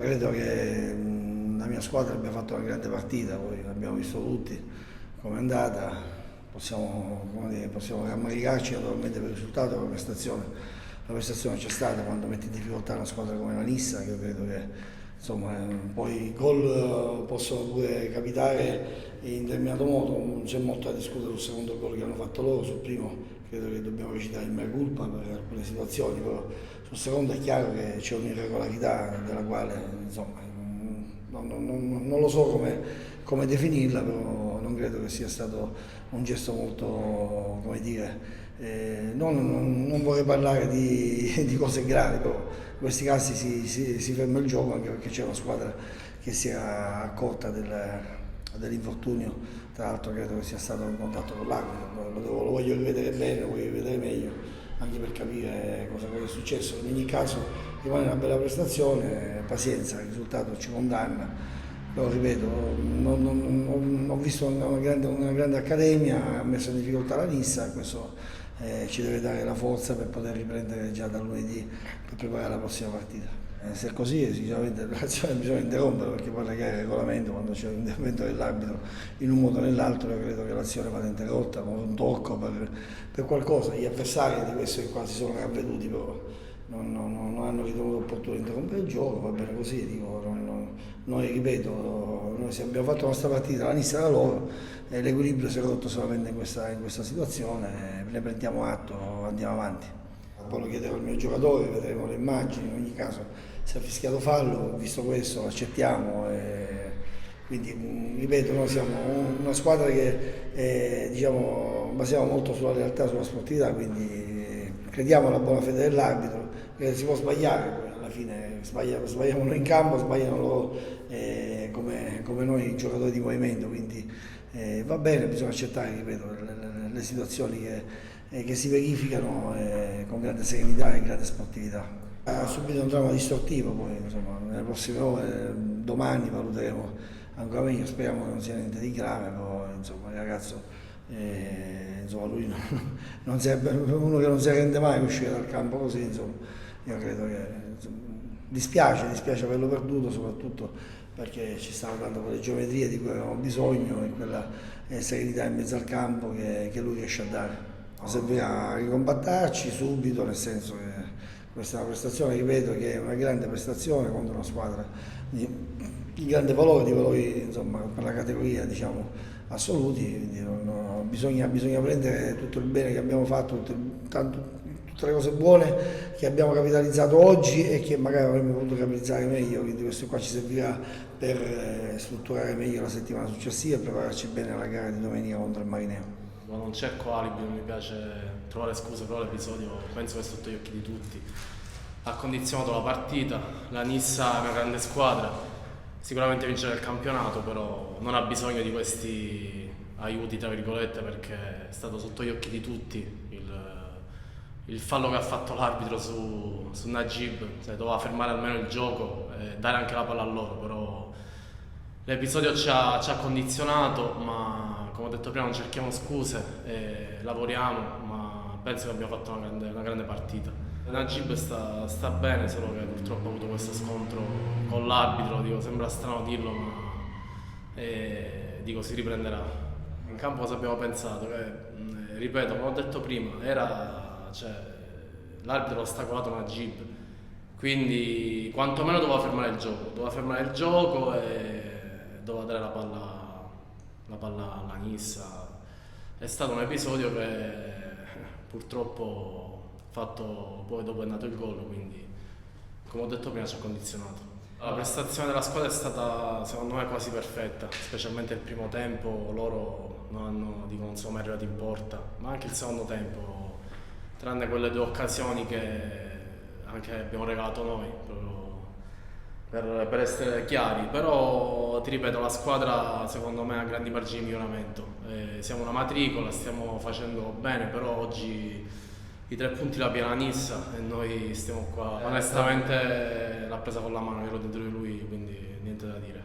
credo che la mia squadra abbia fatto una grande partita, poi abbiamo visto tutti come è andata, possiamo rammaricarci naturalmente per il risultato, per la prestazione c'è stata quando metti in difficoltà una squadra come la Nissa, che io credo che insomma, poi i gol possono pure capitare in determinato modo, non c'è molto da discutere sul secondo gol che hanno fatto loro, sul primo credo che dobbiamo recitare il mea culpa per alcune situazioni, però sul secondo è chiaro che c'è un'irregolarità della quale insomma, non lo so come definirla, però non credo che sia stato un gesto molto, come dire, non vorrei parlare di cose gravi, però in questi casi si ferma il gioco anche perché c'è una squadra che si era accorta dell'infortunio, tra l'altro credo che sia stato in contatto con l'arbitro, lo voglio rivedere bene, lo voglio rivedere meglio, anche per capire cosa è successo. In ogni caso rimane una bella prestazione, pazienza, il risultato ci condanna. Però ripeto, ho visto una grande accademia, ha messo in difficoltà la Nissa, questo ci deve dare la forza per poter riprendere già da lunedì per preparare la prossima partita. Se è così, sicuramente l'azione bisogna interrompere perché poi la gara è regolamento, quando c'è un intervento dell'arbitro in un modo o nell'altro, io credo che l'azione vada interrotta con un tocco per qualcosa. Gli avversari di questo che qua si sono ravveduti, però non hanno ritenuto opportuno interrompere il gioco, va bene così, dico, noi ripeto, abbiamo fatto la nostra partita, la Nissa era loro, l'equilibrio si è rotto solamente in questa situazione, ne prendiamo atto, andiamo avanti. Poi lo chiedevo al mio giocatore, vedremo le immagini, in ogni caso si è fischiato fallo, visto questo accettiamo. Quindi ripeto, noi siamo una squadra che diciamo, basiamo molto sulla realtà, sulla sportività, quindi crediamo alla buona fede dell'arbitro, che si può sbagliare, poi alla fine sbagliamo noi in campo, sbagliano loro come noi giocatori di movimento, quindi va bene, bisogna accettare, ripeto, le situazioni che si verificano con grande serenità e grande sportività. Ha subito un dramma distortivo, poi insomma, nelle prossime ore, domani valuteremo ancora meglio, speriamo che non sia niente di grave, però insomma, il ragazzo, insomma, lui non uno che non si arrende mai uscire dal campo così, insomma, io credo che insomma, dispiace averlo perduto, soprattutto perché ci stanno dando quelle geometrie di cui avevamo bisogno e quella serenità in mezzo al campo che lui riesce a dare. Servirà ricompattarci subito, nel senso che questa è una prestazione, ripeto, che è una grande prestazione contro una squadra di grande valore, di valori insomma, per la categoria diciamo, assoluti, quindi bisogna prendere tutto il bene che abbiamo fatto, tutte le cose buone che abbiamo capitalizzato oggi e che magari avremmo potuto capitalizzare meglio, quindi questo qua ci servirà per strutturare meglio la settimana successiva e prepararci bene alla gara di domenica contro il Marineo. Ma non cerco alibi, non mi piace trovare scuse, però l'episodio penso che è sotto gli occhi di tutti. Ha condizionato la partita, la Nissa è una grande squadra, sicuramente vincerà il campionato, però non ha bisogno di questi aiuti tra virgolette perché è stato sotto gli occhi di tutti il fallo che ha fatto l'arbitro su Najib, cioè, doveva fermare almeno il gioco e dare anche la palla a loro, però l'episodio ci ha condizionato, ma come ho detto prima non cerchiamo scuse, lavoriamo, ma penso che abbiamo fatto una grande partita. Najib sta bene, solo che purtroppo ha avuto questo scontro con l'arbitro, dico, sembra strano dirlo, ma dico, si riprenderà. In campo cosa abbiamo pensato? Ripeto, come ho detto prima, l'arbitro ha ostacolato Najib, quindi quantomeno doveva fermare il gioco e doveva dare la palla alla Nissa. È stato un episodio che purtroppo fatto poi dopo è nato il gol, quindi come ho detto prima ci ha condizionato. La prestazione della squadra è stata secondo me quasi perfetta, specialmente il primo tempo, loro non sono mai arrivati in porta, ma anche il secondo tempo, tranne quelle due occasioni che anche abbiamo regalato noi, per essere chiari, però ti ripeto, la squadra secondo me ha grandi margini di miglioramento, siamo una matricola, stiamo facendo bene, però oggi i 3 punti la piena Nissa e noi stiamo qua, onestamente l'ha presa con la mano, ero dentro di lui, quindi niente da dire.